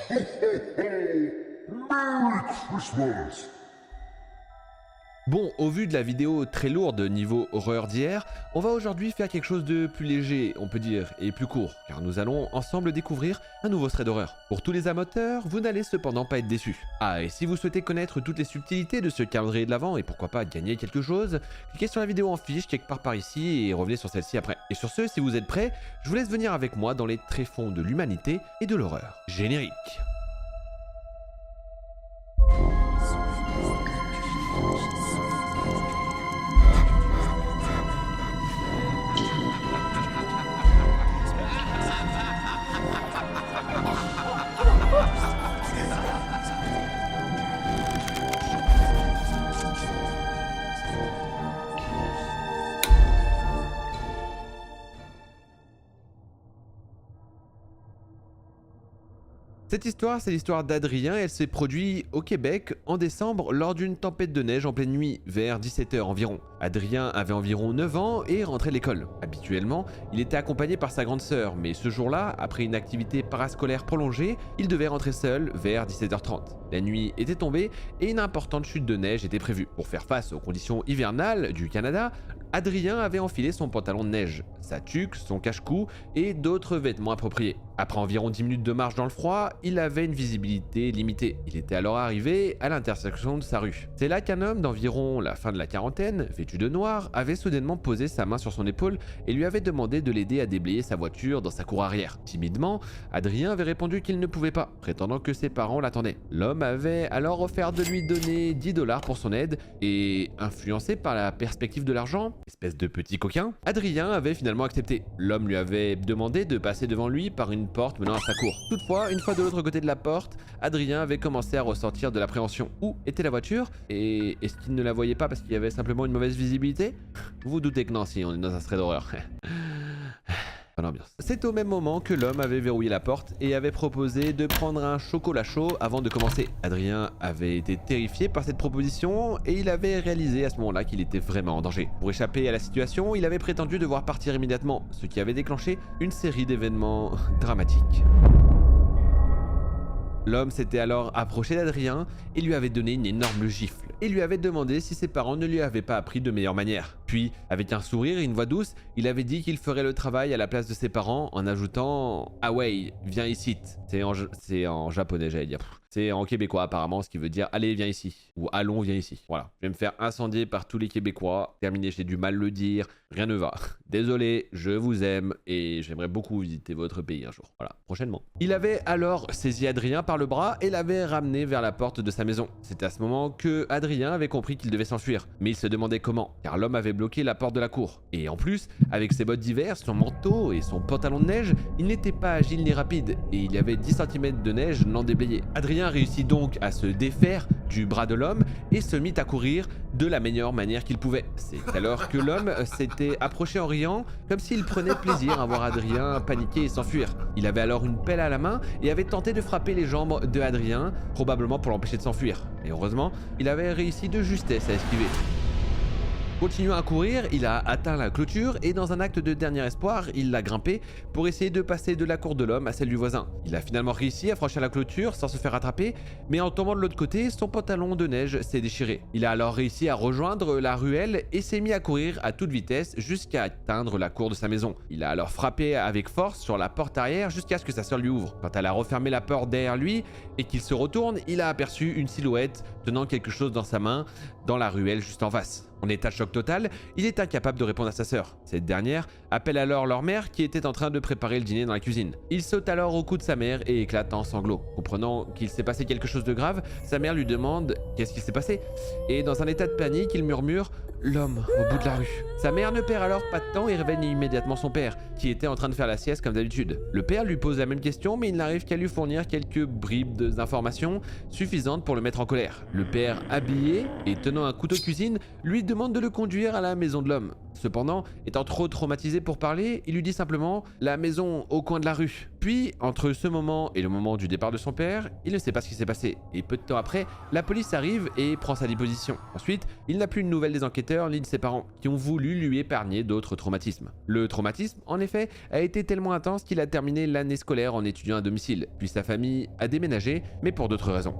Merry Christmas! Bon, au vu de la vidéo très lourde niveau horreur d'hier, on va aujourd'hui faire quelque chose de plus léger, on peut dire, et plus court, car nous allons ensemble découvrir un nouveau thread d'horreur. Pour tous les amateurs, vous n'allez cependant pas être déçus. Ah, et si vous souhaitez connaître toutes les subtilités de ce calendrier de l'Avent et pourquoi pas gagner quelque chose, cliquez sur la vidéo en fiche quelque part par ici et revenez sur celle-ci après. Et sur ce, si vous êtes prêts, je vous laisse venir avec moi dans les tréfonds de l'humanité et de l'horreur. Générique. Cette histoire, c'est l'histoire d'Adrien et elle s'est produite au Québec en décembre lors d'une tempête de neige en pleine nuit, vers 17 h environ. Adrien avait environ 9 ans et rentrait de l'école. Habituellement, il était accompagné par sa grande sœur, mais ce jour-là, après une activité parascolaire prolongée, il devait rentrer seul vers 17 h 30. La nuit était tombée et une importante chute de neige était prévue. Pour faire face aux conditions hivernales du Canada, Adrien avait enfilé son pantalon de neige, sa tuque, son cache-cou et d'autres vêtements appropriés. Après environ 10 minutes de marche dans le froid, il avait une visibilité limitée. Il était alors arrivé à l'intersection de sa rue. C'est là qu'un homme d'environ la fin de la quarantaine, vêtu de noir, avait soudainement posé sa main sur son épaule et lui avait demandé de l'aider à déblayer sa voiture dans sa cour arrière. Timidement, Adrien avait répondu qu'il ne pouvait pas, prétendant que ses parents l'attendaient. L'homme avait alors offert de lui donner 10 $ pour son aide et, influencé par la perspective de l'argent, espèce de petit coquin, Adrien avait finalement accepté. L'homme lui avait demandé de passer devant lui par une porte menant à sa cour. Toutefois, une fois de l'autre côté de la porte, Adrien avait commencé à ressentir de l'appréhension. Où était la voiture? Et est-ce qu'il ne la voyait pas parce qu'il y avait simplement une mauvaise visibilité? Vous vous doutez que non, si on est dans un thread d'horreur. Bonne ambiance. C'est au même moment que l'homme avait verrouillé la porte et avait proposé de prendre un chocolat chaud avant de commencer. Adrien avait été terrifié par cette proposition et il avait réalisé à ce moment-là qu'il était vraiment en danger. Pour échapper à la situation, il avait prétendu devoir partir immédiatement, ce qui avait déclenché une série d'événements dramatiques. L'homme s'était alors approché d'Adrien et lui avait donné une énorme gifle et lui avait demandé si ses parents ne lui avaient pas appris de meilleure manière. Puis, avec un sourire et une voix douce, il avait dit qu'il ferait le travail à la place de ses parents en ajoutant « Ah ouais, viens ici ». C'est en japonais, j'allais dire. C'est en québécois apparemment, ce qui veut dire « Allez, viens ici » ou « Allons, viens ici ». Voilà, je vais me faire incendier par tous les Québécois. Terminé, j'ai du mal le dire, rien ne va. Désolé, je vous aime et j'aimerais beaucoup visiter votre pays un jour. Voilà, prochainement. Il avait alors saisi Adrien par le bras et l'avait ramené vers la porte de sa maison. C'est à ce moment que Adrien avait compris qu'il devait s'enfuir, mais il se demandait comment, car l'homme avait bloqué la porte de la cour. Et en plus, avec ses bottes d'hiver, son manteau et son pantalon de neige, il n'était pas agile ni rapide et il y avait 10 cm de neige non déblayée. Adrien réussit donc à se défaire du bras de l'homme et se mit à courir de la meilleure manière qu'il pouvait. C'est alors que l'homme s'était approché en riant, comme s'il prenait plaisir à voir Adrien paniquer et s'enfuir. Il avait alors une pelle à la main et avait tenté de frapper les jambes de Adrien, probablement pour l'empêcher de s'enfuir. Et heureusement, il avait réussi de justesse à esquiver. Continuant à courir, il a atteint la clôture et dans un acte de dernier espoir, il l'a grimpé pour essayer de passer de la cour de l'homme à celle du voisin. Il a finalement réussi à franchir la clôture sans se faire attraper, mais en tombant de l'autre côté, son pantalon de neige s'est déchiré. Il a alors réussi à rejoindre la ruelle et s'est mis à courir à toute vitesse jusqu'à atteindre la cour de sa maison. Il a alors frappé avec force sur la porte arrière jusqu'à ce que sa sœur lui ouvre. Quand elle a refermé la porte derrière lui et qu'il se retourne, il a aperçu une silhouette tenant quelque chose dans sa main dans la ruelle juste en face. En état de choc total, il est incapable de répondre à sa sœur. Cette dernière appelle alors leur mère qui était en train de préparer le dîner dans la cuisine. Il saute alors au cou de sa mère et éclate en sanglots. Comprenant qu'il s'est passé quelque chose de grave, sa mère lui demande qu'est-ce qui s'est passé. Et dans un état de panique, il murmure « L'homme au bout de la rue ». Sa mère ne perd alors pas de temps et réveille immédiatement son père, qui était en train de faire la sieste comme d'habitude. Le père lui pose la même question, mais il n'arrive qu'à lui fournir quelques bribes d'informations suffisantes pour le mettre en colère. Le père, habillé et tenant un couteau de cuisine, lui demande de le conduire à la maison de l'homme. Cependant, étant trop traumatisé pour parler, il lui dit simplement « la maison au coin de la rue ». Puis, entre ce moment et le moment du départ de son père, il ne sait pas ce qui s'est passé. Et peu de temps après, la police arrive et prend sa déposition. Ensuite, il n'a plus de nouvelles des enquêteurs ni de ses parents, qui ont voulu lui épargner d'autres traumatismes. Le traumatisme, en effet, a été tellement intense qu'il a terminé l'année scolaire en étudiant à domicile, puis sa famille a déménagé, mais pour d'autres raisons.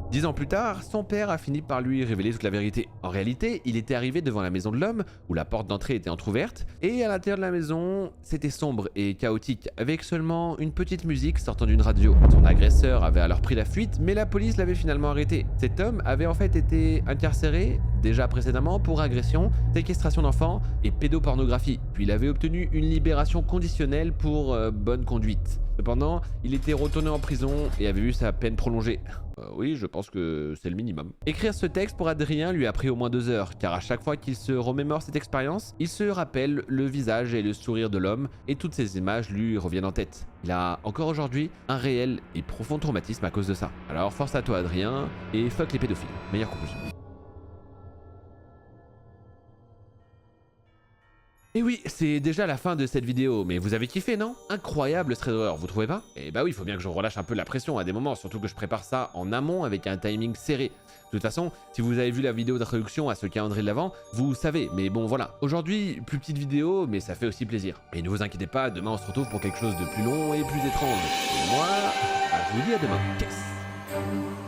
10 ans plus tard, son père a fini par lui révéler toute la vérité. En réalité, il était arrivé devant la maison de l'homme, où la porte d'entrée était entrouverte, et à l'intérieur de la maison, c'était sombre et chaotique, avec seulement une petite musique sortant d'une radio. Son agresseur avait alors pris la fuite, mais la police l'avait finalement arrêté. Cet homme avait en fait été incarcéré, déjà précédemment, pour agression, séquestration d'enfants et pédopornographie. Puis il avait obtenu une libération conditionnelle pour bonne conduite. Cependant, il était retourné en prison et avait vu sa peine prolongée. Oui, je pense que c'est le minimum. Écrire ce texte pour Adrien lui a pris au moins 2 heures, car à chaque fois qu'il se remémore cette expérience, il se rappelle le visage et le sourire de l'homme, et toutes ces images lui reviennent en tête. Il a encore aujourd'hui un réel et profond traumatisme à cause de ça. Alors force à toi Adrien, et fuck les pédophiles. Meilleure conclusion. Et oui, c'est déjà la fin de cette vidéo, mais vous avez kiffé, non? Incroyable ce trailer, vous trouvez pas? Et bah oui, il faut bien que je relâche un peu la pression à des moments, surtout que je prépare ça en amont avec un timing serré. De toute façon, si vous avez vu la vidéo d'introduction à ce calendrier de l'Avent, vous savez, mais bon voilà. Aujourd'hui, plus petite vidéo, mais ça fait aussi plaisir. Et ne vous inquiétez pas, demain on se retrouve pour quelque chose de plus long et plus étrange. Et moi, je vous dis à demain. Yes.